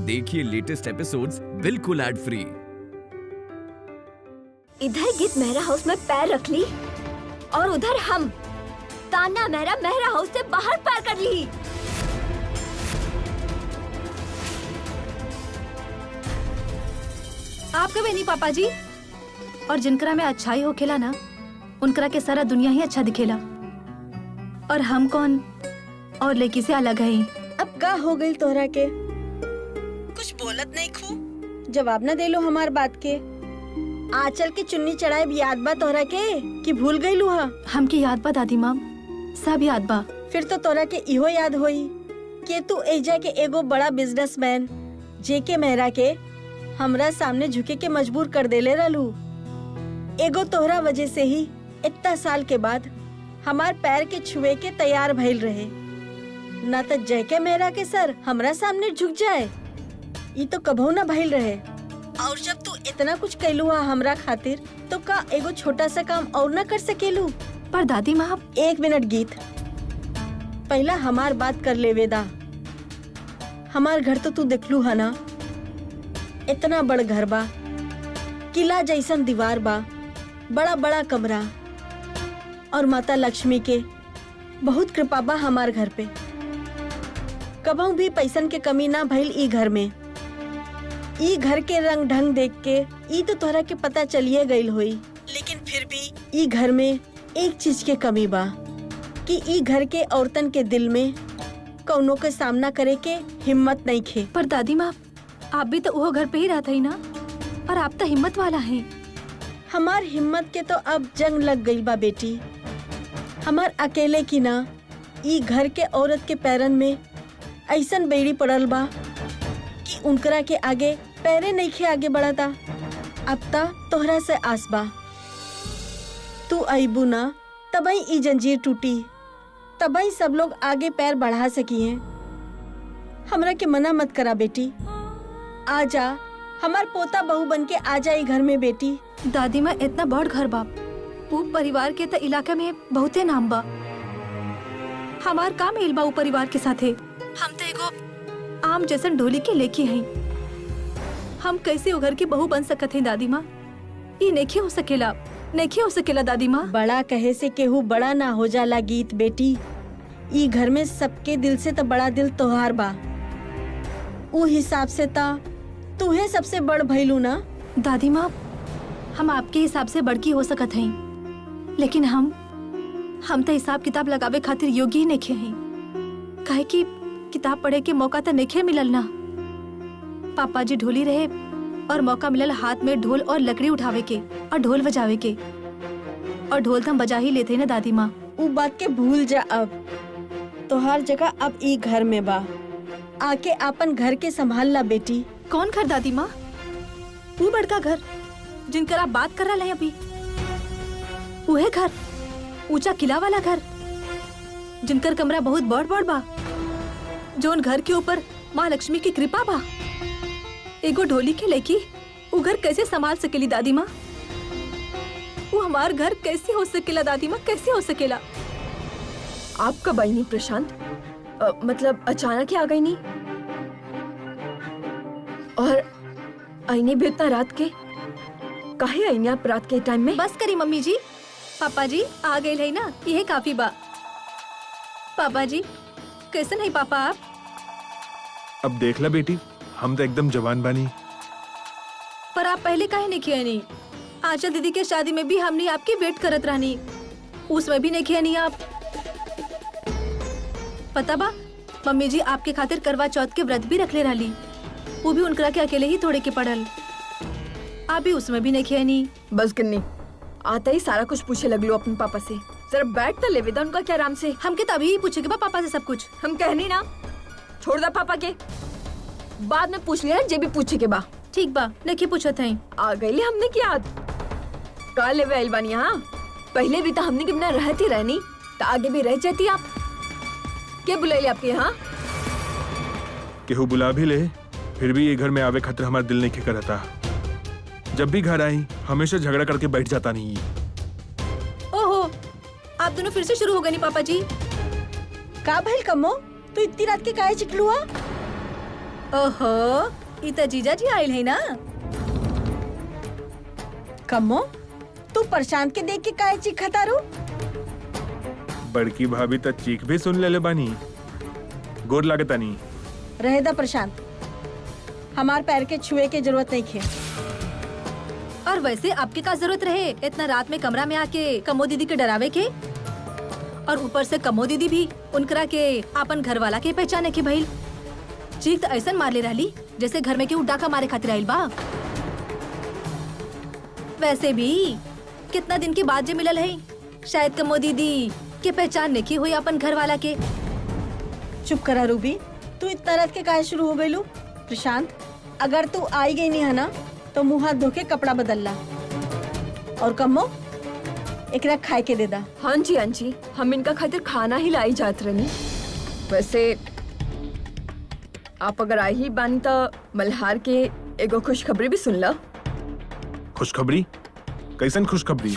देखिए latest episodes बिल्कुल ad free. इधर गीत मेहरा हाउस में पैर रख ली और उधर हम ताना मेहरा हाउस से बाहर पैर कर ली। आप कभी नहीं पापा जी। और जिनकरा में अच्छाई हो खेला ना, उनकरा के सारा दुनिया ही अच्छा दिखेला। और हम कौन और लेकी से अलग है। अब का हो गई तोहरा के? कुछ बोलत नहीं खू, जवाब न दे लो हमार बात के। आंचल की चुन्नी चढ़ाए भी याद बा तोहरा के कि भूल गई लुहा? हमकी याद बा दादी माँ, सब याद बा। फिर तो तोरा के इहो याद होई कि तू एजा के एगो बड़ा बिजनेसमैन जेके मेहरा के हमरा सामने झुके के मजबूर कर देले रहलू। एगो तोहरा वजह से ही इतना साल के बाद हमार पैर के छुए के तैयार भइल रहे। ना तो जयके मेहरा के सर हमरा सामने झुक जाए, ये तो कभू ना भइल रहे। और जब तू इतना कुछ कैलू हा हमरा खातिर, तो का एगो छोटा सा काम और ना कर सकेलू? पर दादी माँ, एक मिनट गीत, पहला हमार बात कर ले वेदा। हमार घर तो तू देखलू है ना, इतना बड़ घर बा, किला जैसन दीवार बा, बड़ा बड़ा कमरा, और माता लक्ष्मी के बहुत कृपा बा हमार घर पे। कबहू भी पैसन के कमी ना भइल ई घर में। ई घर के रंग ढंग देख के ई तो तोहरा के पता चलिए गईल होई, लेकिन फिर भी ई घर में एक चीज के कमी बा कि ई घर के औरतन के दिल में कौनो के सामना करे के हिम्मत नहीं खे। पर दादी माँ, आप भी तो वो घर पे ही रहते ही ना, और आप तो हिम्मत वाला हैं। हमार हिम्मत के तो अब जंग लग गई बा बेटी। हमार अकेले की ना, ई घर के औरत के पैरन में ऐसन बेड़ी पड़ल बा कि उनकरा के आगे पैरे नहीं खे आगे बढ़ता। अब ता तोहरा से आस बा, तू आईबू ना तबई ई जंजीर टूटी, तबई सब लोग आगे पैर बढ़ा सकिए। हमरा के मना मत करा बेटी, आजा, हमार पोता बहू बन के आजा ई घर में बेटी। दादी माँ, इतना बड़ घर बाप, वो परिवार के तो इलाके में बहुते नाम बा। हमार का मेल बा उ परिवार के साथे। हम तो एगो आम जैसन ढोली के लेके हैं। हम कैसे उ घर की बहू बन सकत हैं दादी माँ? ये नहीं हो सकेला, नहीं हो सकेला दादी माँ। बड़ा कहे से केहू बड़ा ना हो जाला गीत बेटी। ई घर में सबके दिल से तो बड़ा दिल तोहार बा। उ हिसाब से ता तूहे सबसे बड़ भइलू ना। दादी माँ, हम आपके हिसाब से बड़की हो सकत हैं, लेकिन हम तो हिसाब किताब लगावे खातिर योग्य ही नहीं हैं। काहे कि किताब पढ़े के मौका तो नहीं मिलल ना। पापा जी ढोली रहे और मौका मिलल हाथ में ढोल और लकड़ी उठावे के और ढोल बजावे के, और ढोल तो हम बजा ही लेते ना दादी माँ। उ बात के भूल जा। अब तोहार जगह अब ई घर में बा, आके अपन घर के संभाल ला बेटी। कौन घर दादी माँ? वो बड़का घर जिनकर आप बात कर रहा है अभी, वह घर, ऊंचा किला वाला घर जिनकर कमरा बहुत बड़ बड़ बा, जोन घर के ऊपर माँ लक्ष्मी की कृपा बा। एगो ढोली के लेकी वो घर कैसे संभाल सकेली दादी माँ? वो हमार घर कैसे हो सकेला दादी माँ, कैसे हो सकेला? आप कब आई नहीं प्रशांत? मतलब अचानक ही आ गई नहीं? और आई नहीं भी इतना रात के? काहे आई नहीं आप रात के टाइम में? बस करी मम्मी जी, पापा जी आ गए है ना, यह काफी बा। पापा जी कैसे नहीं पापा आप? अब देख ला बेटी, हम तो एकदम जवान बानी। पर आप पहले काहे नहीं किया? नहीं, आंचल दीदी के शादी में भी हमने आपकी वेट करत रहनी, उसमें भी नहीं किया नहीं आप। पता बा मम्मी जी आपके खातिर करवा चौथ के व्रत भी रख ले रही, वो भी उनकरा के अकेले ही तोड़े के पड़ल। आप भी उसमें भी नहीं किया नहीं। बस करनी आता ही सारा कुछ पूछे लगलो अपने पापा से। जरा बैठ तो ले वेदा, उनका क्या आराम से। हमके तभी ही पूछे के बा पापा से सब कुछ। हम कहनी ना, छोड़ दा पापा के, बाद में पूछ लिया जे भी पूछे के बा। ठीक बा, नहीं पूछत है। आ गई हमने की याद का लेवे आइल बानी। हाँ, पहले भी तो हमने के बिना रहती रहनी, तो आगे भी रह जाती आप। क्या बुलाइले आपके यहाँ? केहू बुला भी ले, फिर भी ये घर में आवे खातिर हमारा दिल नहीं करता। जब भी घर आई हमेशा झगड़ा करके बैठ जाता नहीं। ओहो, आप दोनों फिर से शुरू हो गए नहीं पापा जी? का भइल कमो, तू इतनी रात के काहे चिकलुआ? ओहो, ई त जीजा जी आयल है ना। कमो तू प्रशांत के देख के काहे चीखता रू? बड़की भाभी तो चीख भी सुन ले बानी। गोर लागता नहीं। रहे दा प्रशांत, हमार पैर के छुए के जरूरत नहीं खे। और वैसे आपके का जरूरत रहे इतना रात में कमरा में आके कमो दीदी के डरावे के? और ऊपर से कमो दीदी भी उनकरा के अपन घर वाला के पहचाने के भइल। चीख तो ऐसा मार ले रही जैसे घर में केहू डाका मारे खातिर आइल बा। वैसे भी कितना दिन के बाद जे मिलल है, शायद कमो दीदी के पहचान नहीं हुई अपन घर वाला के। चुप करा रूबी, तू इतना रात के काहे शुरू हो गईलू? प्रशांत, अगर तू आई गई नहीं है ना तो मुंह हाथ धो के कपड़ा बदल ला। और कमो एकरा खाए के दे दा। हाँ जी, हम इनका खातिर खाना ही लाई जात रहनी। वैसे आप अगर आई ही बानी तो मल्हार के एगो खुशखबरी भी सुन ला। खुशखबरी? कैसन खुशखबरी?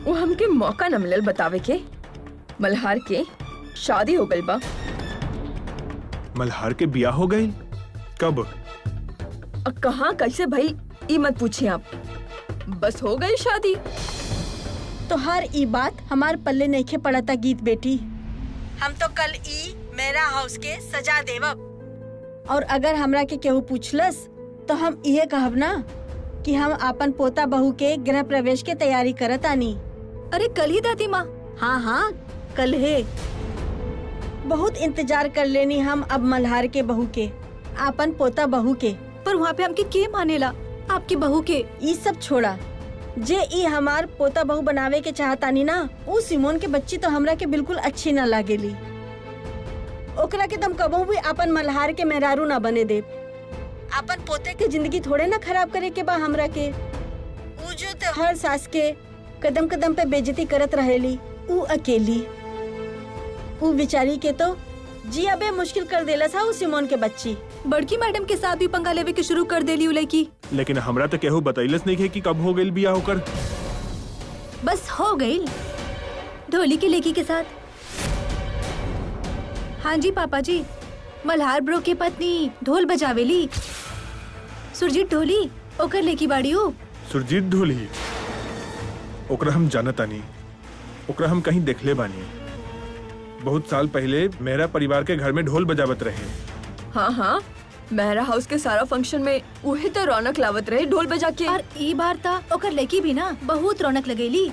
वो हमके मौका न मिलल बतावे के। मल्हार के शादी हो गई बा। मल्हार के बिया हो गई? कब? कहाँ कैसे भाई, ई मत पूछिए आप, बस हो गई शादी। तो हर ई बात हमार पल्ले नहीं खे पड़ता गीत बेटी। हम तो कल ई मेरा हाउस के सजा देवब। और अगर हमरा के केहू पूछलस तो हम इहे कहब ना कि हम अपन पोता बहू के गृह प्रवेश के तैयारी करत आनी। अरे कल ही दादी माँ। हाँ, कल है। बहुत इंतजार कर लेनी हम अब मल्हार के बहू के, अपन पोता बहू के। पर वहाँ पे हमके के मानेला आपकी बहू के? ई सब छोड़ा, जे ई हमार पोता बहू बनावे के चाहतानी ना, उ सिमोन के बच्ची तो हमरा के बिल्कुल अच्छी ना लागेली। ओकरा के तुम कबो भी अपन मल्हार के मेहरारू ना बने दे। अपन पोते के जिंदगी थोड़े ना खराब करे के बा हमरा के। उ जो तो हर सास के कदम कदम पे बेइज्जती करत रहेली, उ अकेली। उ बेचारी के तो जियाबे मुश्किल कर देला था उ सिमोन के बच्ची। बड़की मैडम के साथ भी पंगा लेवे के शुरू कर देली उ लड़की। लेकिन हमरा तो केहू बतैलस नहीं है कि कब हो गई बिया होकर। बस हो गई ढोली की लेकी के साथ। हाँ जी पापा जी, मल्हार ब्रो के पत्नी ढोल बजावेली। सुरजीत ढोली ओकर लेकी बाड़ी हो। सुरजीत ढोली? ओकरा हम जानता नहीं, ओकरा हम कहीं देखले बानी। बहुत साल पहले मेरा परिवार के घर में ढोल बजावत रहे। हाँ, मेहरा हाउस के सारा फंक्शन में उहे तो रौनक लावत रहे ढोल बजा के। और ई बार ता ओकर लेकी भी ना बहुत रौनक लगेली।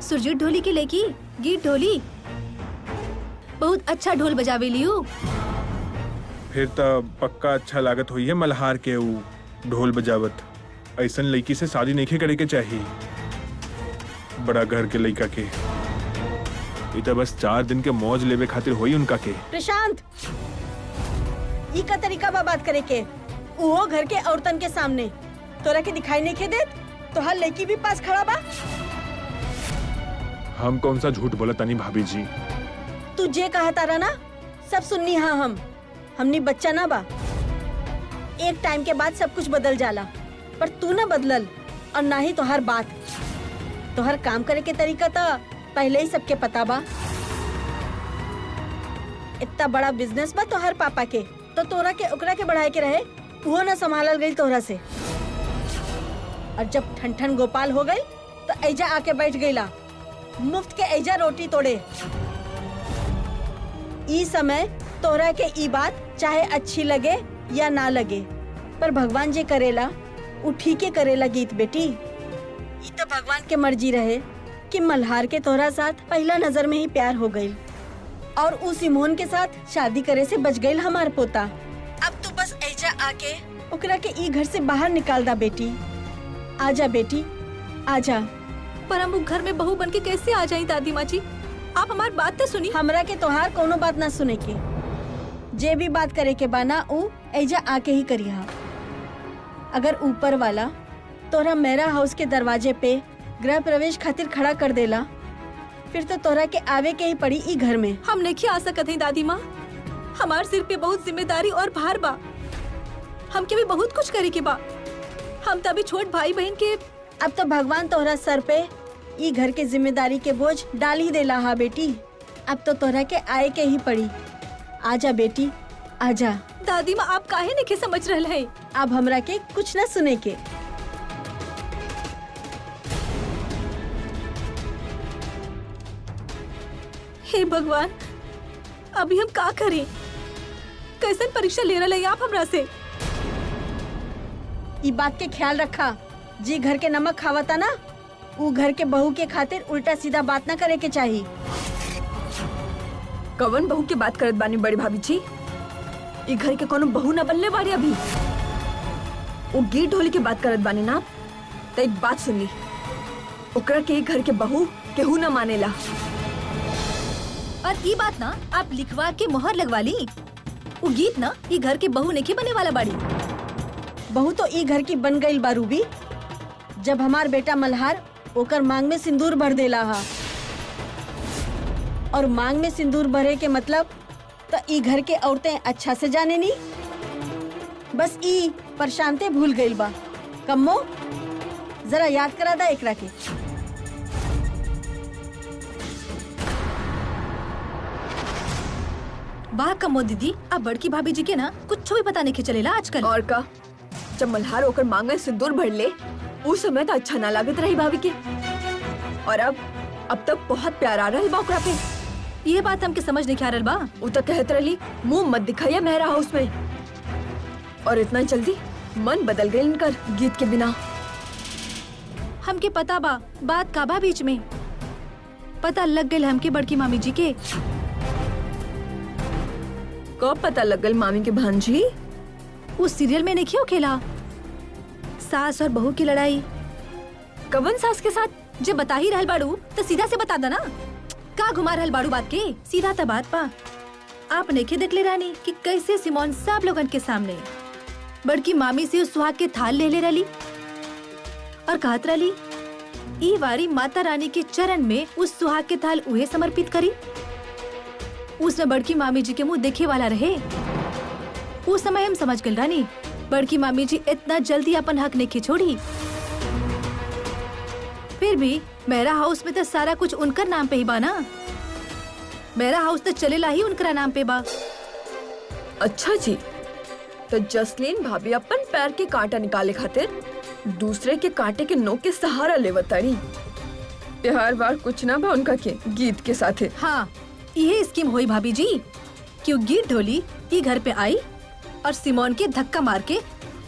सुरजीत ढोली की लेकी गीत ढोली बहुत अच्छा ढोल बजावेली हो। फिर तो पक्का अच्छा लागत हुई है मल्हार के ऊ ढोल बजावत। ऐसन लड़की से शादी नहीं करे के चाहिए, बड़ा घर के लड़का के। ये तो बस 4 दिन के मौज लेवे खातिर होई उनका के। प्रशांत, ई का तरीका बा बात करे के? वो घर के औरतन के सामने तोरा के दिखाई नहीं खे देत? तो हर लड़की भी पास खड़ा बा। हम कौन सा झूठ बोला तनी भाभी जी? तू जे कहा तारा ना सब सुननी। हाँ, हमनी बच्चा ना बा। एक टाइम के बाद सब कुछ बदल जाला, पर तू ना बदलल और ना ही तोहर बात। तोहर काम करे के तरीका तो पहले ही सबके पता बा। इतना बड़ा बिजनेस बा तोहर पापा के, तो तोरा के ओकरा के बढ़ाए के रहे, वो ना संभालल गई तोहरा से। और जब ठन गोपाल हो गई तो ऐजा आके बैठ गईला, मुफ्त के ऐजा रोटी तोड़े। ई समय तोरा के ई बात चाहे अच्छी लगे या ना लगे, पर भगवान जे करेला उ ठीके करेला गीत बेटी। ई तो भगवान के मर्जी रहे कि मल्हार के तोरा साथ पहला नजर में ही प्यार हो गई और उस सिमोन के साथ शादी करे से बच गई हमार पोता। अब तू बस ऐजा आके ओकरा के ई घर से बाहर निकाल दा बेटी। आजा बेटी, आजा। पर हम घर में बहू बन के कैसे आ जाई दादी माँ जी? आप हमारी बात तो सुनी। हमरा के तोहार कोनो बात ना सुने के। जे भी बात करे के बाना उ ऐजा आके ही करिहा। अगर ऊपर वाला तोरा मेरा हाउस के दरवाजे पे गृह प्रवेश खातिर खड़ा कर देला, फिर तो तोरा के आवे के ही पड़ी ई घर में। हम नहीं आ सकत हैं दादी माँ, हमार सिर पे बहुत जिम्मेदारी और भार बा। हमके भी बहुत कुछ करे के बा। हम तभी छोट भाई बहन के। अब तो भगवान तोहरा सर पे ई घर के जिम्मेदारी के बोझ डाल ही देला। हा बेटी, अब तो तोहरा के आए के ही पड़ी। आजा बेटी, आजा। दादी माँ आप काहे नहीं समझ रहे हैं? अब हमरा के कुछ न सुने के। हे भगवान, अभी हम का करें? कैसन परीक्षा ले रहे हैं आप हमरा से? ई बात के ख्याल रखा, जी घर के नमक खावता ना, वो घर के बहू के खातिर उल्टा सीधा बात ना करे के चाहिए। कवन बहू की बात करत बानी बड़ी भाभी जी? ये घर के कोनो बहू न बनले बाड़ी अभी। वो गीत ढोली की बात करत बानी ना, तो एक बात सुन ली, ओकरा के घर के बहू केहू न मानेला। और ये बात ना आप लिखवा के मोहर लगवा ली। वो गीत ना ये घर के बहू नहीं बने वाला बाड़ी। बहू तो ई घर की बन गई बारूबी, जब हमार बेटा मल्हार ओकर मांग में सिंदूर भर देला हा। और मांग में सिंदूर भरे के मतलब तो ई घर के औरतें अच्छा से जाने नी। बस ई परेशानते भूल गई बा। कम्मो जरा याद करा दा एकरा के। वाह कम्मो दीदी, आप बड़की भाभी जी के ना कुछ भी पता नहीं के चलेला आजकल। और का, जब मल्हार होकर मांग में सिंदूर भर ले, उस समय तो अच्छा ना लागत रही भाभी के। और अब तक बहुत प्यार आ रहा है बा ओकरा पे। ये बात हमके समझ नहीं आ रहा बा। वो तो कहत रही मुंह मत दिखाइए मेहरा हाउस में, और इतना जल्दी मन बदल गए इनकर गीत के बिना। हमके पता बा बात का बा बीच में, पता लग गई हमके बड़की मामी जी के। कब पता लग गई मामी के भांजी? उस सीरियल में नहीं क्यों खेला सास और बहू की लड़ाई? कवन सास के साथ? जब बता ही रहल बाड़ू तो सीधा से बता देना, का घुमा रहल बाड़ू बात के? सीधा ता बात पा। आप नेखे देख ले रानी कि कैसे सिमोन सब लोगन के सामने बड़की मामी से उस सुहाग के थाल ले रही और कहत रही ई वारी माता रानी के चरण में उस सुहाग के थाल उहे समर्पित करी। उसमें बड़की मामी जी के मुंह देखे वाला रहे। उस समय हम समझ गए रानी, बड़की मामी जी इतना जल्दी अपन हक नहीं छोड़ी। फिर भी मेरा हाउस में तो सारा कुछ उनकर नाम पे ही बा ना। मेरा हाउस तो चलेला ही उनकरा नाम पे बा। अच्छा जी, तो जसलीन भाभी अपन पैर के कांटा निकाले खातिर दूसरे के कांटे के नोक के सहारा लेवताड़ी। प्यार वार कुछ ना बा उनका के गीत के साथ। हाँ, यही स्कीम हुई भाभी जी। क्यों गीत ढोली ये घर पे आई और सिमोन के धक्का मार के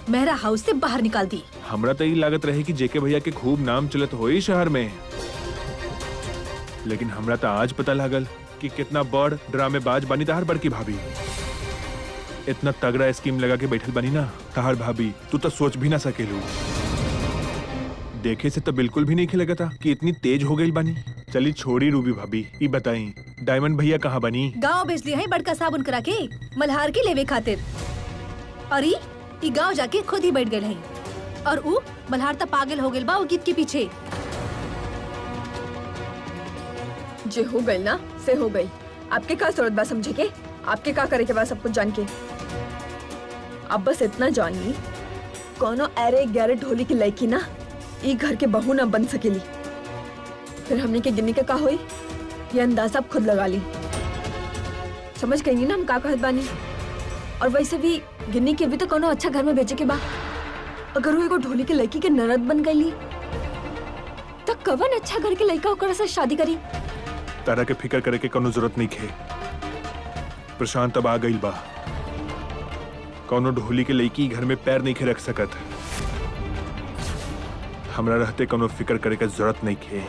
मेरा हाउस से बाहर निकाल दी। हमरा तो ये लागत रहे कि जेके भैया के खूब नाम चलत होई शहर में, लेकिन हमरा तो आज पता लागल कि कितना बड़ ड्रामेबाज बनी तहार बड़की भाभी। इतना तगड़ा स्कीम लगा के बैठल बनी ना तहार भाभी, तू तो सोच भी ना सकेलू। देखे से तो बिल्कुल भी नहीं लगा था कि इतनी तेज हो गई बनी। चली छोड़ी रूबी भाभी, ये बताई डायमंड भैया कहाँ बनी? गाँव भेज दिया है बड़का साबुन करा के मल्हार के लेवे खातिर, और ई गाँव जाके खुद ही बैठ गए हैं। और ऊ मल्हार तो पागल हो गए बा वो गीत के पीछे। जे हो गई ना से हो गई। आपके का जरूरत बा समझे के? आपके का करे के बा सब कुछ जान के? आप बस इतना जानी, कोनो अरे ग्यारह ढोली की लड़की ना ये घर के बहू ना बन सकेली। फिर हमने के गिन्नी के का होई ये अंदाजा आप खुद लगा ली। समझ गई ना हम का कहत बानी? और वैसे भी गिन्नी के भी तो कोनो अच्छा घर में भेजे के बा। अगर वो एगो ढोली के लड़की के ननद बन गई तो कवन अच्छा घर के लड़का ओकरा से शादी करी? तारा के फिकर करे के कोनो जरूरत नहीं खे। प्रशांत अब आ गई बा, कोनो ढोली के लड़की घर में पैर नहीं खे रख सकत। हमरा रहते कोनो फिकर करे के जरूरत नहीं खे।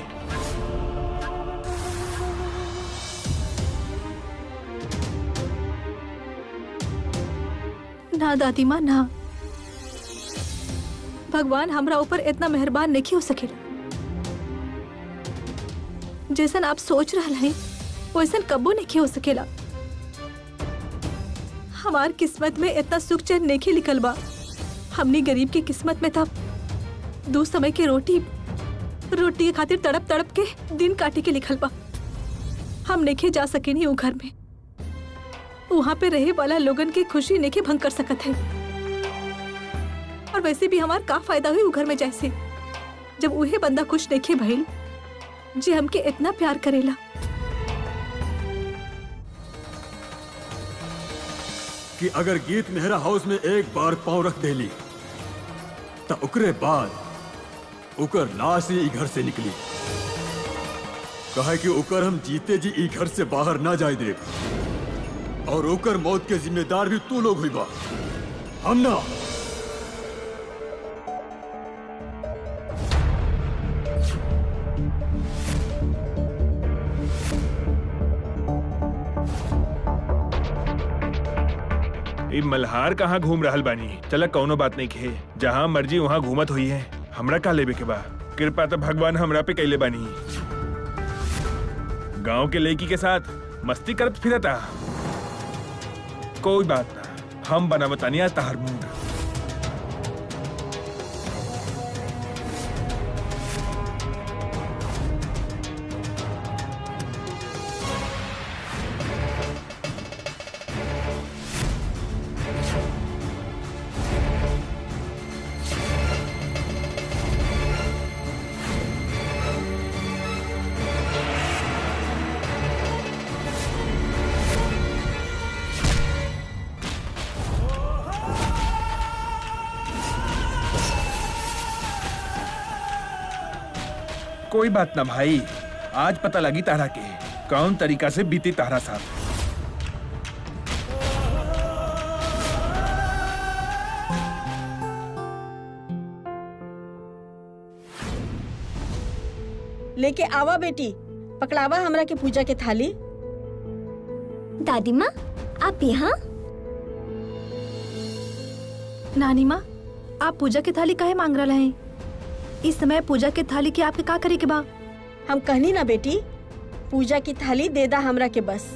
ना दादी माँ ना, भगवान हमरा ऊपर इतना मेहरबान नहीं हो सकेला। जैसन आप सोच रहा है वैसन कबो नहीं हो सकेला। हमार किस्मत में इतना सुख चैन नहीं लिखल बा। हमनी गरीब की किस्मत में था दो समय के रोटी के खातिर तड़प तड़प के दिन काटे के लिखल बा। हम नहीं जा सके नहीं वो घर में, वहाँ पे रहे वाला लोगन की खुशी नहीं भंग कर सकत है। और वैसे भी हमार का फायदा हुई वो घर में जैसे, जब उहे बंदा खुश नहीं भइल जे हमके इतना प्यार करेला। कि अगर गीत मेहरा हाउस में एक बार पांव रख देली तो उकरे बाद उकर लाश ही घर से निकली। कहे कि उकर हम जीते जी ई घर से बाहर ना जाए दे, और उकर मौत के जिम्मेदार भी तू लोग हुई बा, हम ना। ई मल्हार कहाँ घूम रहल बानी? चला कौनो बात नहीं खे, जहाँ मर्जी वहाँ घूमत हुई है, हमरा का लेबे के बा? कृपा तो भगवान हमरा पे कैले बानी। गांव के लड़की के साथ मस्ती करत फिरता, कोई बात ना, हम बना बतानिया तार मुंड। कोई बात ना भाई, आज पता लगी तारा के कौन तरीका से बीती तारा साथ। लेके आवा बेटी, पकड़ावा हमरा के पूजा के थाली। दादी माँ, आप यहाँ? नानी माँ, आप पूजा की थाली काहे मांग रहे हैं? इस समय पूजा के थाली के आपके का करे के बा? हम कहनी ना बेटी, पूजा की थाली दे दा हमरा के बस।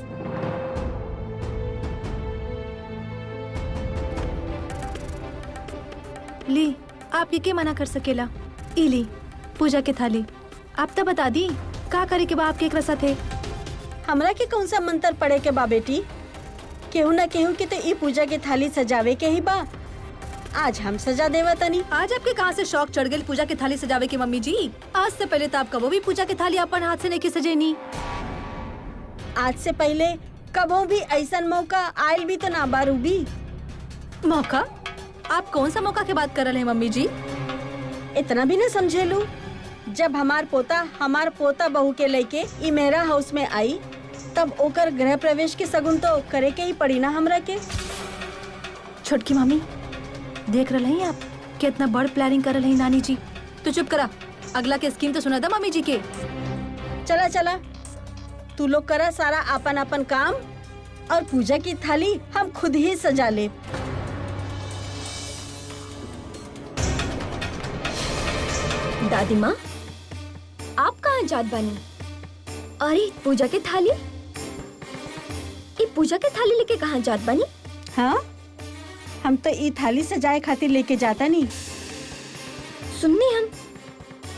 ली, आप ये के मना कर सकेला? ई ली पूजा के थाली। आप तो बता दी का करे के बा आपके एकरा साथे? हमरा के कौन सा मंत्र पड़े के बा बेटी? केहू ना केहू के तो ई पूजा की थाली सजावे के ही बा। आज हम सजा देवा तनी। आज आपके कहाँ से शौक चढ़ गई पूजा की थाली सजावे की मम्मी जी? आज से पहले तो आप कबो भी पूजा की थाली अपन हाथ से नहीं सजेनी। आज से पहले कबो भी ऐसा मौका आयल भी तो ना बारूबी। मौका? आप कौन सा मौका की बात कर रहे हैं मम्मी जी? इतना भी ना समझेलू। जब हमार पोता बहू के लेके ई मेरा हाउस में आई, तब ओकर गृह प्रवेश के सगुन तो करे के ही पड़ी ना हमरा के। छोटकी मामी, देख रहे हैं आप कितना बड़ प्लानिंग कर रहे हैं नानी जी। तो चुप करा, अगला के स्कीम तो सुना था मम्मी जी के। चला चला, तू लोग करा सारा अपन अपन काम, और पूजा की थाली हम खुद ही सजा ले। दादी माँ, आप कहाँ जात बानी? अरे पूजा के थाली, ये पूजा के थाली लेके कहाँ जात बानी? हाँ, हम तो ई थाली सजाए खातिर लेके जाता नहीं। सुनने हम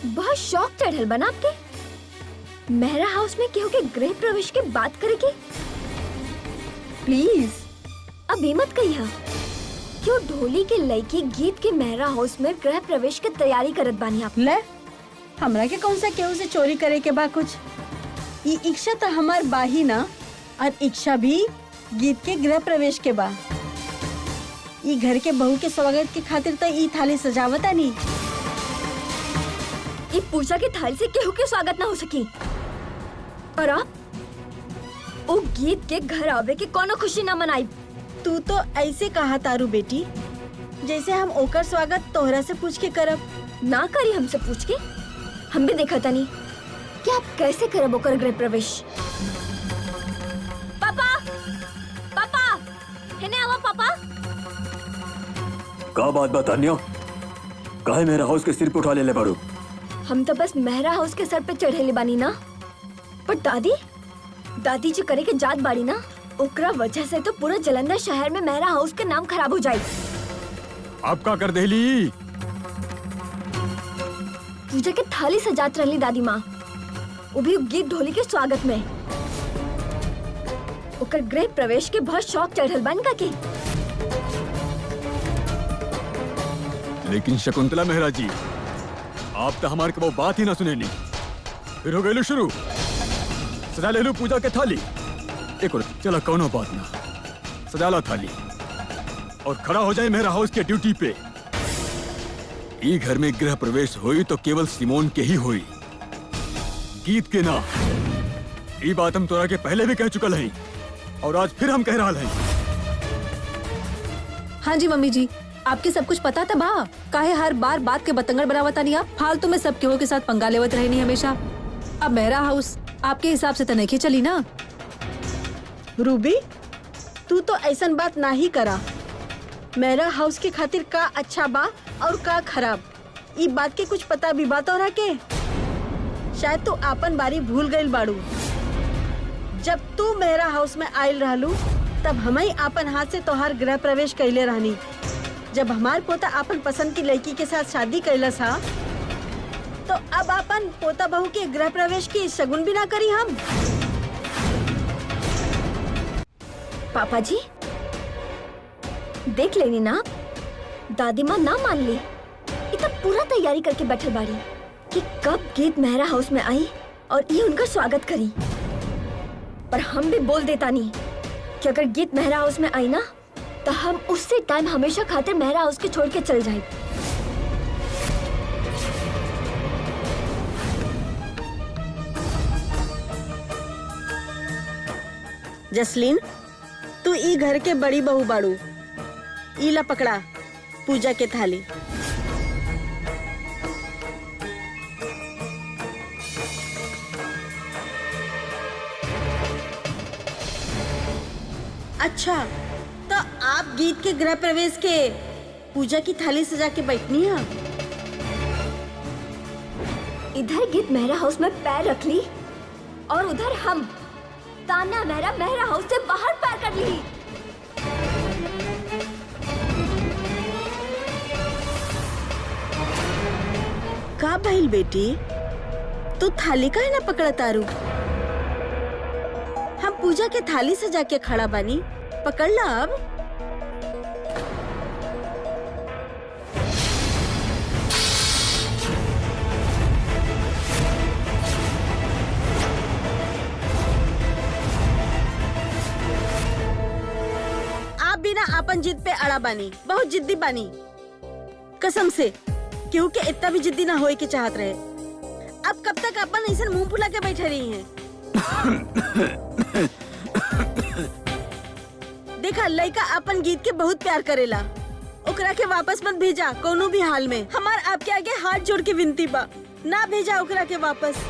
बहुत शौक चढ़ल बना आपके मेहरा हाउस में केहू के गृह प्रवेश के बात करे के। प्लीज अब ये मत कहिया क्यों ढोली के लड़की गीत के मेहरा हाउस में गृह प्रवेश के तैयारी करत बानी आप। ले, हमरा के कौन सा केहू से चोरी करे के बा कुछ? ई इच्छा तो हमार बाही ना, और इच्छा भी गीत के गृह प्रवेश के बा। ई घर के बहू के स्वागत के खातिर तो ई थाली सजावता नहीं। ये पूजा के थाली से केहू के स्वागत ना हो सकी। और आप ओ गीत के घर आवे के कोनो खुशी ना मनाई। तू तो ऐसे कहा तारू बेटी, जैसे हम ओकर स्वागत तोहरा से पूछ के करब। ना करी हमसे पूछ के, हम भी देखा था नहीं कि आप कैसे करब ओकर गृह प्रवेश। पापा, पापा, हेने आवा पापा। का बात बतानियो? काहे मेरा हाउस के सिर पे उठा ले बारू? हम तो बस मेहरा हाउस के सर पे चढ़ेले बानी ना, पर दादी जो करे के जात बाड़ी ना, ओकरा वजह से तो पूरा जलंधर शहर में मेहरा हाउस के नाम खराब हो जाए। आप का कर देली? पूजा के थाली सजात रहली दादी माँ, वो भी गीत ढोली के स्वागत में। ओकर गृह प्रवेश के बहुत शौक चढ़ल बन का के। लेकिन शकुंतला मेहरा जी, आप तो हमारे को वो बात ही ना सुने नहीं। फिर हो गई शुरू, सजा ले लो पूजा के थाली। एक और चला कौनो बात ना, सजा ला थाली। और खड़ा हो जाए मेरा हाउस के ड्यूटी पे। ई घर में गृह प्रवेश हुई तो केवल सिमोन के ही हुई, गीत के ना। ई बात हम तोरा के पहले भी कह चुकल हैं और आज फिर हम कह रहा हैं। हाँ जी मम्मी जी, आपके सब कुछ पता था बा। काहे हर बार बात के बतंगड़ बनावता नहीं, आप फालतू में सब केहू के साथ पंगा लेवत रहे नहीं हमेशा। अब मेरा हाउस आपके हिसाब से तनखे चली ना। रूबी, तू तो ऐसन बात ना ही करा। मेरा हाउस के खातिर का अच्छा बा और का खराब, ई बात के कुछ पता भी बात और के। शायद तू आपन बारी भूल गईल बाड़ू। जब तू मेरा हाउस में आयल रहलू तब हम ही आपन हाथ से तोहार गृह प्रवेश कैले रहनी। जब हमार पोता आपन पसंद की लड़की के साथ शादी कैलस हा, तो अब आपन पोता बहू के गृह प्रवेश की शगुन भी ना करी हम। पापा जी देख लेनी ना, दादी माँ ना मान ली। इतना पूरा तैयारी करके बैठल बाड़ी कि कब गीत मेहरा हाउस में आई और ये उनका स्वागत करी। पर हम भी बोल देता नहीं कि अगर गीत मेहरा हाउस में आई ना तो हम उससे टाइम हमेशा खातिर मेहरा हाउस के छोड़ के चल जाए। जसलीन, तू ई घर के बड़ी बहू बाड़ू। ई ला पकड़ा पूजा के थाली। अच्छा, तो आप गीत के गृह प्रवेश के पूजा की थाली सजा के बैठनी है। इधर गीत मेहरा हाउस में पैर रख ली और उधर हम ताना मेहरा हाउस से बाहर पैर कर ली। का भइल बेटी, तू थाली का है ना पकड़ा तारू। हम पूजा के थाली सजा के खड़ा बानी, पकड़ ला अब। आप भी ना आपन जिद पे अड़ा बानी, बहुत जिद्दी बानी। कसम से क्यों के इतना भी जिद्दी ना होए के चाहत रहे। अब कब तक अपन ऐसा मुंह फुला के बैठे रही हैं? देखा, लड़का अपन गीत के बहुत प्यार करेला। ओकरा के वापस मत भेजा कोनो भी हाल में। हमार आपके आगे हाथ जोड़ के विनती बा, ना भेजा ओकरा के वापस।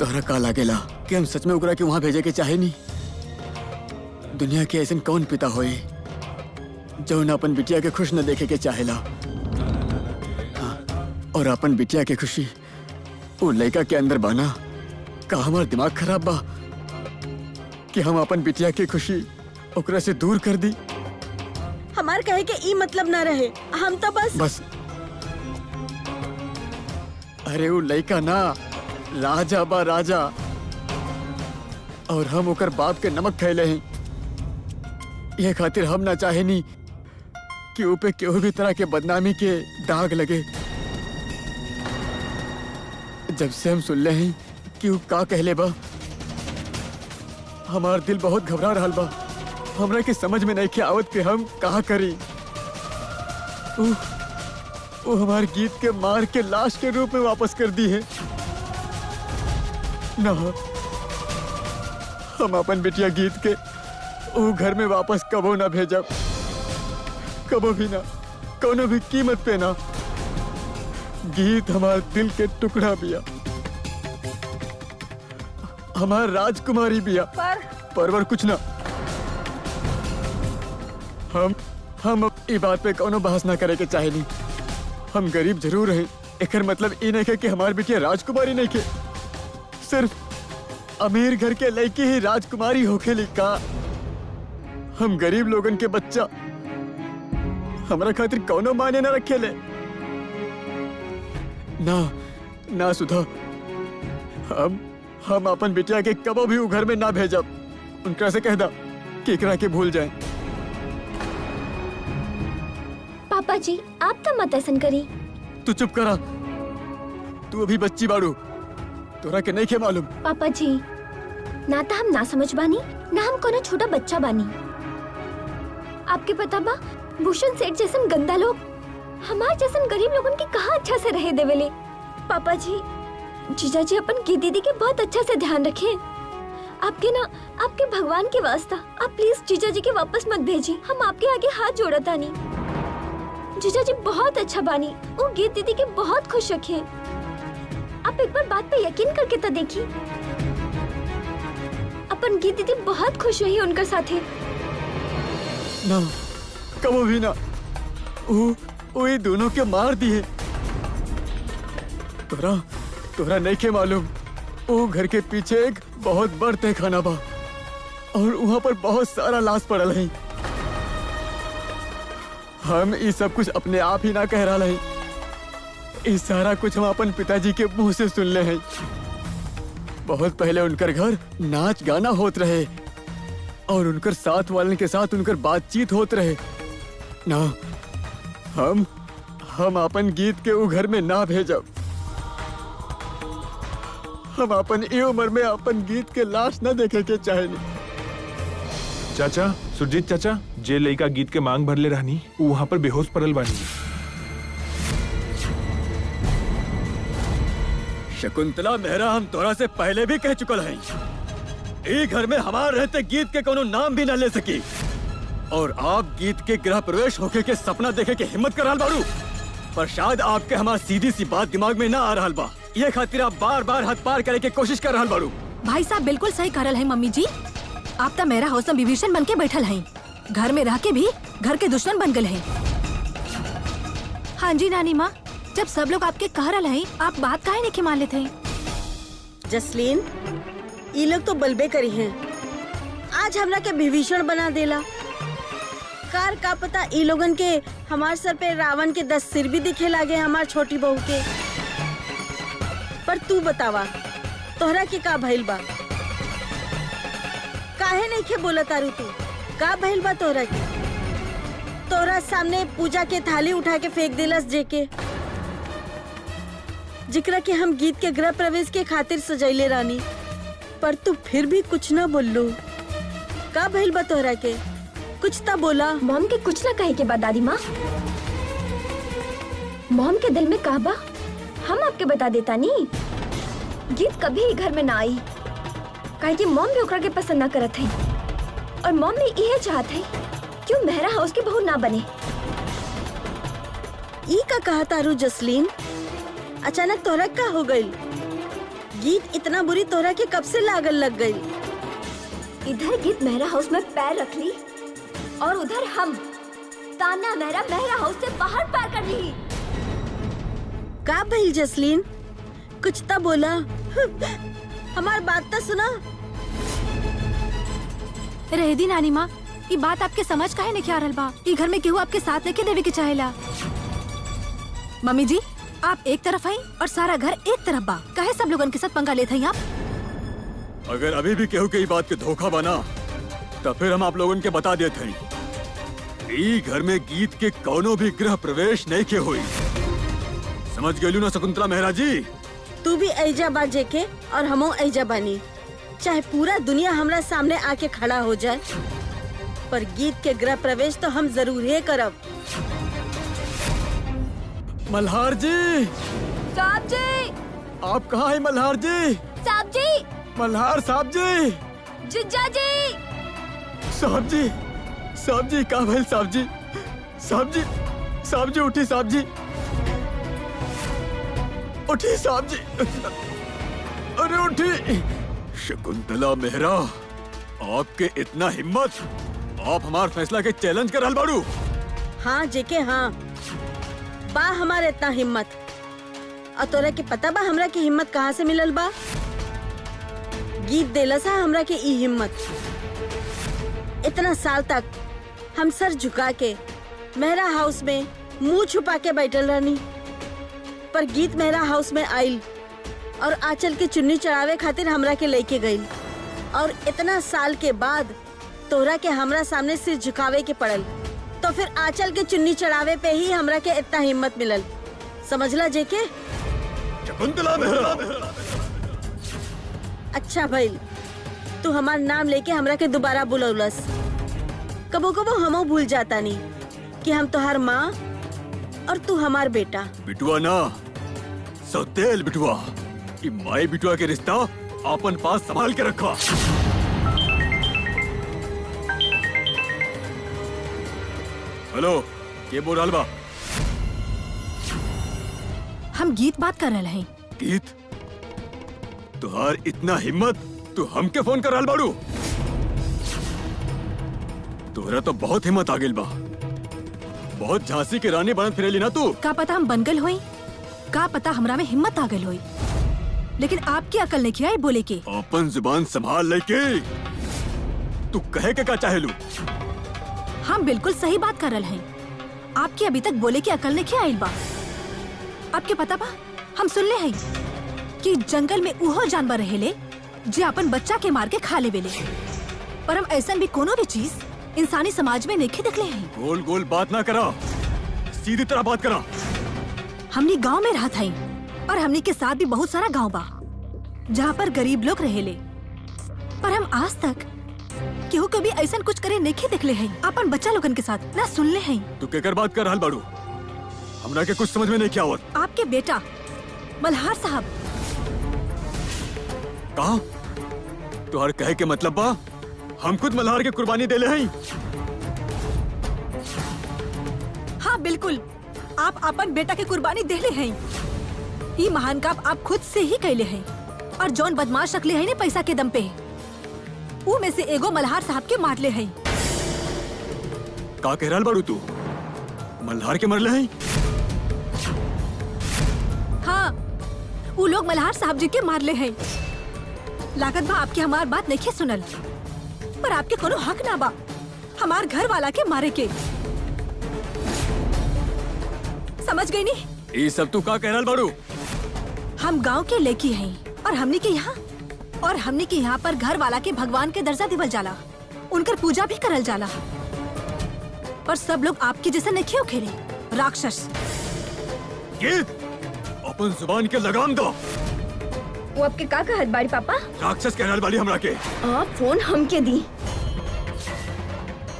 तोहरा का लागेला कि हम सच में ओकरा के वहाँ भेजे के चाहे नहीं? दुनिया के ऐसे कौन पिता होए जो न अपन बिटिया के खुश न देखे के चाहेला। और अपन बिटिया के खुशी वो लड़का के अंदर बाना। का हमार दिमाग खराब बा कि हम अपन बिटिया की खुशी ओकरा से दूर कर दी? हमार कहे के ई मतलब ना रहे, हम तो बस अरे वो लड़का ना राजा बा, राजा। और हम ओकर बाप के नमक खैले हैं। ये खातिर हम ना चाहे नहीं कि ऊपे केहू भी तरह के बदनामी के दाग लगे। जब से हम सुन ले हैं कि वो का कहले बा, हमार दिल बहुत घबरा रहा बा। हमरा के समझ में नहीं के आवत कि हम कहा करी। वो हमार गीत के मार के लाश के रूप में वापस कर दी है ना। हम अपन बिटिया गीत के वो घर में वापस कबो ना भेजब, कबो भी ना, कोनो भी कीमत पे ना। गीत हमार दिल के टुकड़ा बिया, हमार राजकुमारी बिया। परवर कुछ ना। हम ई बात पे कोनो बहस ना करे के चाहे नहीं। हम गरीब जरूर हैं, एकर मतलब ई नहीं कि हमार बिटिया राजकुमारी नहीं के। सिर्फ अमीर घर के लड़की ही राजकुमारी होके लिखा। हम गरीब लोगन के बच्चा हमरा खातिर कोनो माने ना रखे ले। ना ना सुधा, हम अपन बिटिया के कबो भी घर में ना भेजब। उनका से कह दा कि एकरा के भूल जाए। पापा जी आप तो मत ऐसा करी। तू चुप करा, तू अभी बच्ची बाड़ू, तोरा के नहीं के मालूम। पापा जी ना तो हम ना समझ बानी, ना हम कोनो छोटा बच्चा बानी। आपके पता बा भूषण सेठ जैसन गंदा लोग हमार जैसन गरीब लोगन के कहाँ अच्छा से रहे देवेले। पापा जी, जीजा जी अपन की दीदी के बहुत अच्छा से ध्यान रखें। आपके भगवान के वास्ता आप प्लीज जीजा जी के वापस मत भेजी। हम आपके आगे हाथ जोड़ता नहीं। जीजा जी बहुत अच्छा बानी, वो गीत दीदी के बहुत खुश रखे। आप एक बार बात पे यकीन करके तो देखी। अपन गीत दीदी बहुत खुश रही उनके साथे। ना, कबो भी ना। वो ये दोनों के मार दिए। तोरा नहीं के मालूम, वो घर के पीछे एक बहुत बड़ तहखाना बा और वहाँ पर बहुत सारा लाश पड़ल है। हम ये सब कुछ अपने आप ही ना कह रहा है, ये सारा कुछ हम अपन पिताजी के मुंह से सुन ले हैं। बहुत पहले उनकर घर नाच गाना होत रहे और उनकर साथ वालन के साथ उनकर बातचीत होत रहे ना। हम अपन गीत के वो घर में ना भेजब। हम अपन ये उम्र में अपन गीत के लाश न देखे के चाहे। चाचा, सुरजीत चाचा, जे लड़का गीत के मांग भरले रहनी वो वहाँ पर बेहोश पड़ल बानी। शकुंतला मेहरा, हम तोरा से पहले भी कह चुकल हैं, ये घर में हमारे रहते गीत के कोनो नाम भी न ले सकी। और आप गीत के गृह प्रवेश होके के सपना देखे के हिम्मत कर रहल बारू, पर शायद आपके हमार सीधी सी बात दिमाग में ना आ रहल बा। ये खातिर आप बार बार हद पार करे के कोशिश कर रहल बारू। भाई साहब बिल्कुल सही करल है मम्मी जी। आप तो मेरा हाउस में विभीषण बन के बैठल हैं, घर में रह के भी घर के दुश्मन बन गए हैं। हाँ जी नानी माँ, जब सब लोग आपके कह रहे हैं, आप बात काहे नहीं मान लेते हैं? जसलीन, ये लोग तो बलबे करी हैं। आज हमरा के विभीषण बना देला। कार का पता ई लोगन के हमार सर पे रावण के 10 सिर भी दिखे लागे हमार छोटी बहू के। पर तू बतावा, तोहरा के का भइल बा? काहे नहीं के बोला तारू तू? का भइल बा तोहरा के? तोहरा सामने पूजा के थाली उठा के फेंक दिलस जेके, जिकरा के हम गीत के गृह प्रवेश के खातिर सजैले रानी, पर तू फिर भी कुछ न बोलू। का भइल बा तोहरा के? कुछ ता बोला। मॉम के कुछ ना कहे के बाद दादी माँ, मॉम के दिल में का बा हम आपके बता देता नहीं। गीत कभी घर में ना आई, काहे कि मॉम भी ओकरा के पसंद ना करत है और मॉम भी यही चाहत है कि वो मेहरा हाउस की बहू ना बने। ई का कहा तारू जसलीन? अचानक तोहरा का हो गई? गीत इतना बुरी तोहरा के कब से लागल लग गई? इधर गीत मेहरा हाउस में पैर रख ली और उधर हम ताना मेहरा हाउस से बाहर पैर कर ली। का भइल जसलीन? कुछ ता बोला। हमार बात ता सुना। रह दी नानी माँ, ये बात आपके समझ काहे नहीं आ रहल बा? ये घर में केहू आपके साथ लेके देवे के चाहेला। मम्मी जी, आप एक तरफ हैं और सारा घर एक तरफ बा। काहे सब लोगन के साथ पंगा लेते हैं आप? अगर अभी भी केहू के ई बात के धोखा बना तो फिर हम आप लोगन के बता देते हैं, ई घर में गीत के कोनो भी गृह प्रवेश नहीं के हुई। समझ गेलू ना शकुंतला मेहरा जी? तू भी ऐजा बा जेके और हमो ऐजा बानी। चाहे पूरा दुनिया हमरा सामने आके खड़ा हो जाए, पर गीत के गृह प्रवेश तो हम जरूर ही करब। मल्हार जी, साहब जी, आप कहाँ हैं मल्हार जी? साहब जी, मल्हार साहब जी, जिज्जा जी, साहब जी, साहब जी, कहाँ भइल साहब जी? साहब जी, साहब जी उठी, साहब जी उठी, साहब जी, अरे उठी। शकुंतला मेहरा, आपके इतना हिम्मत, आप हमार फैसला के चैलेंज कर रहल बाड़ू? हाँ जेके हाँ, बा हमारे इतना हिम्मत। और तोरा के पता बा हमरा की हिम्मत कहाँ से मिलल बा? गीत देला सा हमरा के ई हिम्मत। इतना साल तक हम सर झुका के मेहरा हाउस में मुंह छुपा के बैठल रहनी, पर गीत मेहरा हाउस में आइल और आंचल की चुन्नी चढ़ावे खातिर हमरा के लेके गई। और इतना साल के बाद तोरा के हमरा सामने सिर झुकावे के पड़ल, तो फिर आंचल के चुन्नी चढ़ावे पे ही हमरा के इतना हिम्मत मिलल। समझला जेके? शकुंतला मेहरा, अच्छा भइल तू हमार नाम लेके हमरा के दोबारा बुलौलस। कबो कबो हमो भूल जाता नहीं, कि हम तोहार माँ और तू हमार बेटा। बिटुआ ना, सौतेल बिटुआ। ई माई बिटुआ के रिश्ता अपन पास संभाल के रखा। हेलो, के बोल रहल बा? हम गीत बात कर रहे हैं। गीत? तुहार इतना हिम्मत, तू हमके फोन कर रहल बाड़ू? तोहरा तो बहुत हिम्मत आ गेल बा। बहुत झांसी की रानी बनत फिरेली ना तू। का पता हम बन गल होई, का पता हमरा में हिम्मत आ गल होई, लेकिन आपकी अकल नहीं आई बोले के। अपन जुबान संभाल लेके। तू कहे के का चाहेलू? हम बिल्कुल सही बात कर रहे हैं। आपकी अभी तक बोले की अकल नहीं आइल बा। आपके पता बा, हम सुनले हैं कि जंगल में उहो जानवर रहेले जे अपन बच्चा के मार के खा लेवेले, पर हम ऐसा भी कोनो भी चीज इंसानी समाज में नहीं देखले हैं। गोल गोल बात ना करा, सीधी तरह बात करा। हमनी गांव में रहत हई और हमनी के साथ भी बहुत सारा गांव बा जहाँ पर गरीब लोग रहेले, पर हम आज तक केहू कभी ऐसा कुछ करे नहीं देखले हैं। अपन बच्चा लोगन के साथ ना सुनले हैं। तू केकर बात कर रहल बाड़ू? हमरा के कुछ समझ में नहीं क्या आवत। आपके बेटा मल्हार साहब। कहा? तुहार कहे के मतलब बा हम खुद मल्हार के कुर्बानी देले हैं? हाँ बिल्कुल, आप अपन बेटा के कुर्बानी देले हैं। ये महान काम आप खुद से ही कैले हैं। और जौन बदमाश रखले हैं ने पैसा के दम पे, वो में से एगो मल्हार साहब के मारले हैं। का कह रहल बाड़ू तू? मल्हार के मरले हैं? हाँ, वो लोग मल्हार साहब जी के मारले हैं। लागत बा आपके हमार बात नहीं सुनल, पर आपके कोनो हक ना बा हमार घर वाला के मारे के। समझ गई नी? ये सब तू का कह रहल बाड़ू? हम गांव के लेकी हैं और हमनी के यहाँ पर घर वाला के भगवान के दर्जा दिवल जाला, उनकर पूजा भी करल जाला। पर सब लोग आपके जैसा नहीं क्यों खेले राक्षस। गीत, अपन जुबान के लगाम दो। वो आपके का कहत बाड़ी पापा? राक्षस कह रहल बाड़ी हमरा के। आप फोन हमके दी।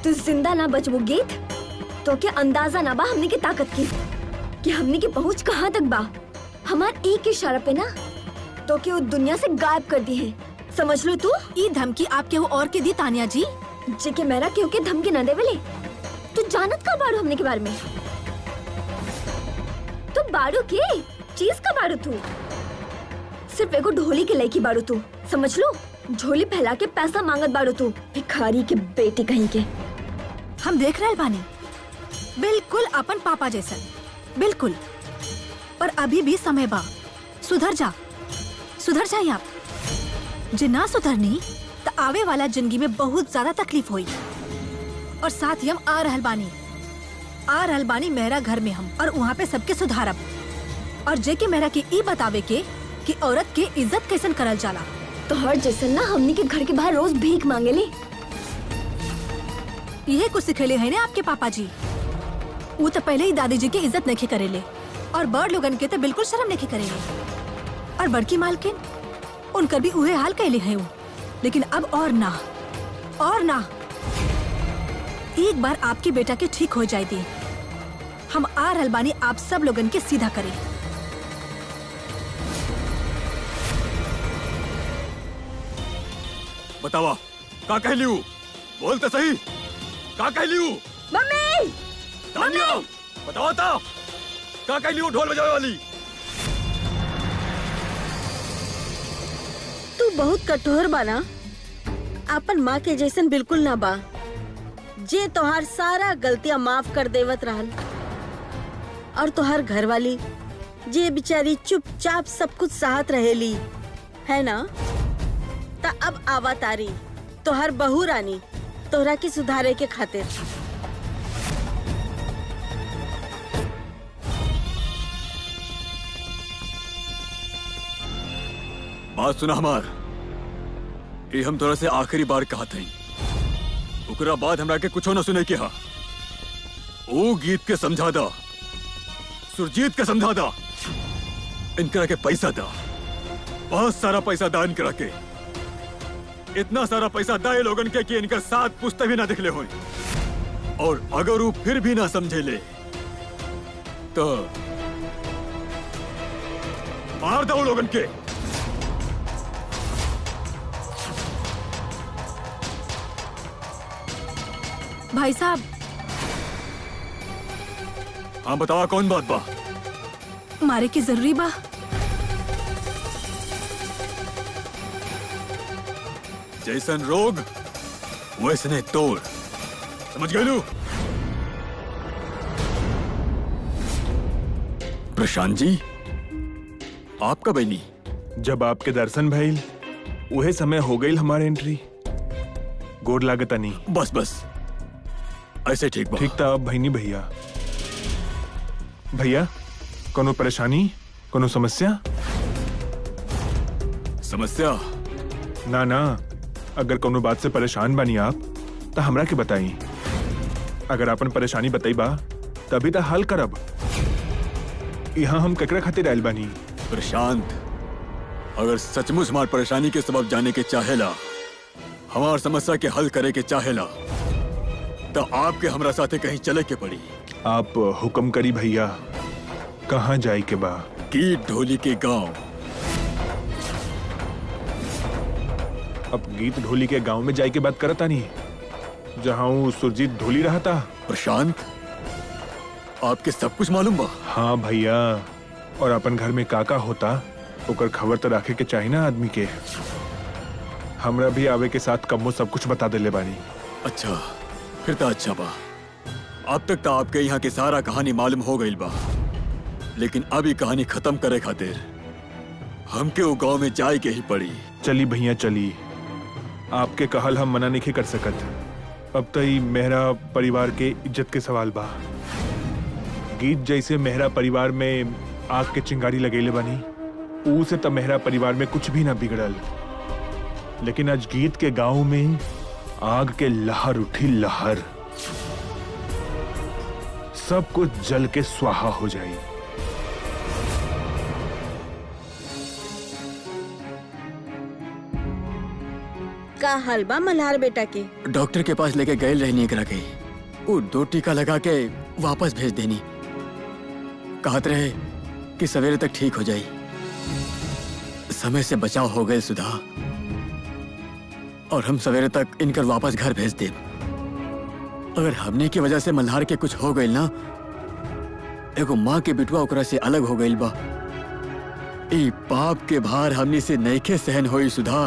तू जिंदा ना बचबो गीत, तो क्या अंदाजा ना बा हमनी के ताकत की, कि हमनी की पहुंच कहाँ तक बा। हमार एक इशारा पे ना तो कि वो दुनिया से गायब कर दी है। समझ लो तू। ई धमकी आप केहू और के दी तानिया जी? जे के मेरा केहू के धमकी न देवेले। तू जानत का बाड़ू हमने के बारे में? तू बाड़ू के चीज का बाड़ू तू? सिर्फ एगो ढोली के लड़की बाड़ू तू, समझ लो। झोली फैला के पैसा मांगत बाड़ू तू, भिखारी के बेटी कहीं के। हम देख रहे बानी, बिल्कुल अपन पापा जैसा, बिल्कुल। पर अभी भी समय बा, सुधर जाए आप। जे ना सुधरनी तो आवे वाला जिंदगी में बहुत ज्यादा तकलीफ हुई। और साथ ही हम आ रहल बानी मेरा घर में हम, और वहाँ पे सबके सुधारब। और जे के मेरा के ई बतावे के कि औरत के इज्जत कैसन करल जाला। तो हर जैसन ना हमनी के घर के बाहर रोज भीख मांगे ले। यही कुछ सिखेले है ना आपके पापा जी। वो तो पहले ही दादी जी की इज्जत नहीं करेले, और बड़ लोगन के तो बिल्कुल शर्म नहीं करेले। और बड़की मालकिन उनकर भी उहे हाल कैले हैं। लेकिन अब और ना। एक बार आपके बेटा के ठीक हो जाए दी, हम आ रहल बानी आप सब लोगन के सीधा करें। बतावा का कहलियू? बोल तो सही, का कहलियू? मम्मी! तानिया, बतावा ता का कहलियू ढोल बजावे वाली? तू बहुत कठोर बाना, अपन माँ के जैसन बिल्कुल ना बा, जे तोहार सारा गलतियां माफ कर देवत रहल। और तोहार घरवाली जे बिचारी चुपचाप सब कुछ सहत रहेली है ना। ता अब आवा तारी तोहार बहू रानी तोहरा के सुधारे के खातिर। बात सुना हमार, ये हम तोरा से आखिरी बार कहा था। ओकरा बाद हमरा के कुछो न सुने के हा। ओ गीत के समझा दा, सुरजीत के समझा दा, इनकरा के पैसा दा, बहुत सारा पैसा दा इनकरा के। इतना सारा पैसा दा ये लोगन के कि इनका साथ पुश्ते भी ना दिखले होई। और अगर वो फिर भी ना समझे ले तो मार दो लोगन के। भाई साहब, हाँ बतावा कौन बात बा? मारे की जरूरी बा। जैसन रोग वैसने तोड़, समझ गए लू? प्रशांत जी, आपका बहनी जब आपके दर्शन भइल उहे समय हो गई हमारे एंट्री। गोड़ लागत नहीं। बस बस ऐसे ठीक बा। ठीक था अब भईनी भैया। भैया कोनो परेशानी, कोनो समस्या? समस्या ना ना, अगर कोनो बात से परेशान बानी आप तो हमरा के बताई। अगर आपन परेशानी बताई बा तभी तो हल करब। यहाँ हम ककरा खातिर आयल बानी? प्रशांत, अगर सचमुच हमार परेशानी के सबब जाने के चाहेला, हमार समस्या के हल करे के चाहेला, तो आपके हमरा साथे कहीं चले के पड़ी। आप हुक्म करी भैया, कहाँ जाए के बा? गीत ढोली के गांव। अब गीत ढोली के गांव में जाए के बात करता नहीं, जहाँ वो सुरजीत ढोली रहा था। प्रशांत, आपके सब कुछ मालूम बा? हाँ भैया, और अपन घर में काका होता ओकर खबर तो रखे के चाहिए ना आदमी के। हमरा भी आवे के साथ कम्मो सब कुछ बता देले बानी। अच्छा, फिर तो अच्छा बा। अब तक तो आपके यहाँ की सारा कहानी मालूम हो गई बा, लेकिन अभी कहानी खत्म करे खातिर हमके वो गांव में जाए के ही पड़ी। चली भैया चली, आपके कहल हम मना नहीं कर सकत। अब तो ही मेहरा परिवार के इज्जत के सवाल बा। गीत जैसे मेहरा परिवार में आग के चिंगारी लगेले बनी, ऊ से तो मेहरा परिवार में कुछ भी ना बिगड़ल। लेकिन आज गीत के गांव में आग के लहर उठी, लहर। सब कुछ जल के स्वाहा हो जाए। का हाल बा मल्हार बेटा के? डॉक्टर के पास लेके गए रहनी एकरा के, वो 2 टीका लगा के वापस भेज देनी। कहत रहे कि सवेरे तक ठीक हो जाए। समय से बचाव हो गए सुधा, और हम सवेरे तक इनकर वापस घर भेज दे। अगर हमने की वजह से मल्हार के कुछ हो गई ना, एगो माँ के बिटुआ ओकरा से अलग हो गई बा। ई पाप के भार हमनी से नईखे सहन होई सुधा।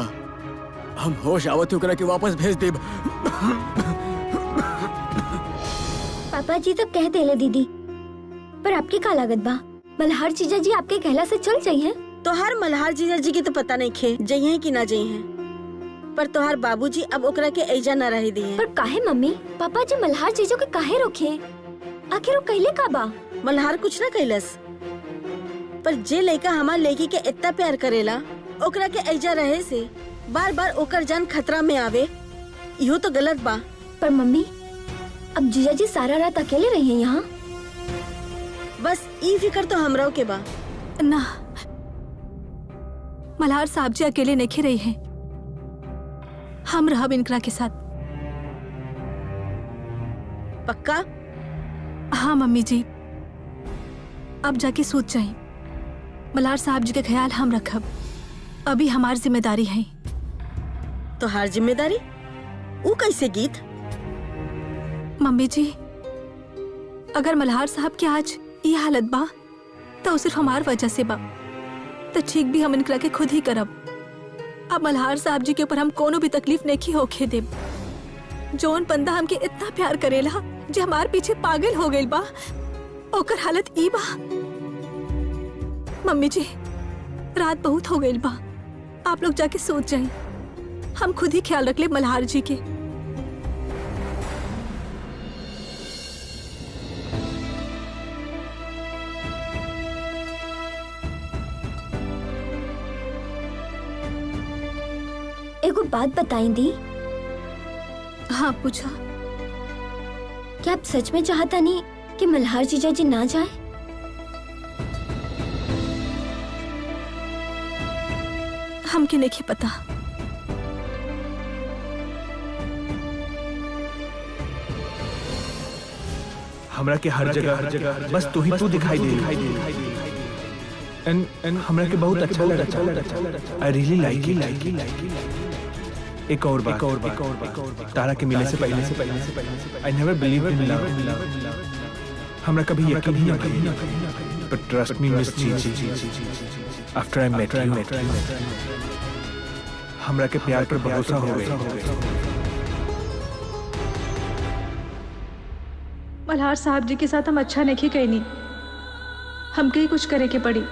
हम होश आवत ओकरा के वापस भेज देब। पापा जी तो कह देले दीदी, पर आपकी का लागत बा? मल्हार जीजा जी आपके कहला से चल जाइए। तोहार मल्हार जीजा जी की तो पता नहीं खे जइए कि ना जइए, पर तोहार बाबूजी अब ओकरा के ऐजा न रहे दिए। पर काहे मम्मी पापा जी मल्हार जीजो के काहे रोके? आखिर वो कहले का बा? मल्हार कुछ न कैलस, पर जे लड़का हमार लड़की के इतना प्यार करेला, ओकरा के ऐजा रहे से बार बार ओकर जान खतरा में आवे, इहो तो गलत बा। पर मम्मी अब जीजा जी सारा रात अकेले रही हैं यहाँ। बस ई फिक्र तो हमराव के बा। ना, मल्हार साहब जी अकेले नहीं रही हैं। हम रहब इनकरा के साथ। पक्का? हाँ मम्मी जी, अब जाके सोच जाए। मल्हार साहब जी के ख्याल हम रखब। अभी हमारी जिम्मेदारी है। तोहार जिम्मेदारी? वो कैसे गीत? मम्मी जी, अगर मल्हार साहब के आज ये हालत बा तो सिर्फ हमार वजह से बा, तो ठीक भी हम इनकरा के खुद ही करब। अब मल्हार साहब जी के ऊपर हम कोनो भी तकलीफ नहीं होके देब। जोन बंदा हमके इतना प्यार करेला, जो हमार पीछे पागल हो गइल बा, ओकर हालत ई बा। मम्मी जी, रात बहुत हो गइल बा, आप लोग जाके सोच जाएं। हम खुद ही ख्याल रख ले मल्हार जी के। एगो बात बताई दी। हाँ पूछा। क्या आप सच में चाहता नहीं कि मल्हार जीजा जी ना जाए? हमके नहीं पता। हमरा के हर जगह बस तू ही तू दिखाई दे एंड हमरा के बहुत अच्छा लगा। I really like it. एक और बात, तारा के मिलने से पहले I never believe in love. हमरा कभी यकीन ही नहीं, बट ट्रस्ट मी मिस जी, आफ्टर आई मेट हमरा के प्यार पर भरोसा हो गया। मल्हार साहब जी के साथ हम अच्छा नहीं कहनी, हमके ही कुछ करे के पड़ी।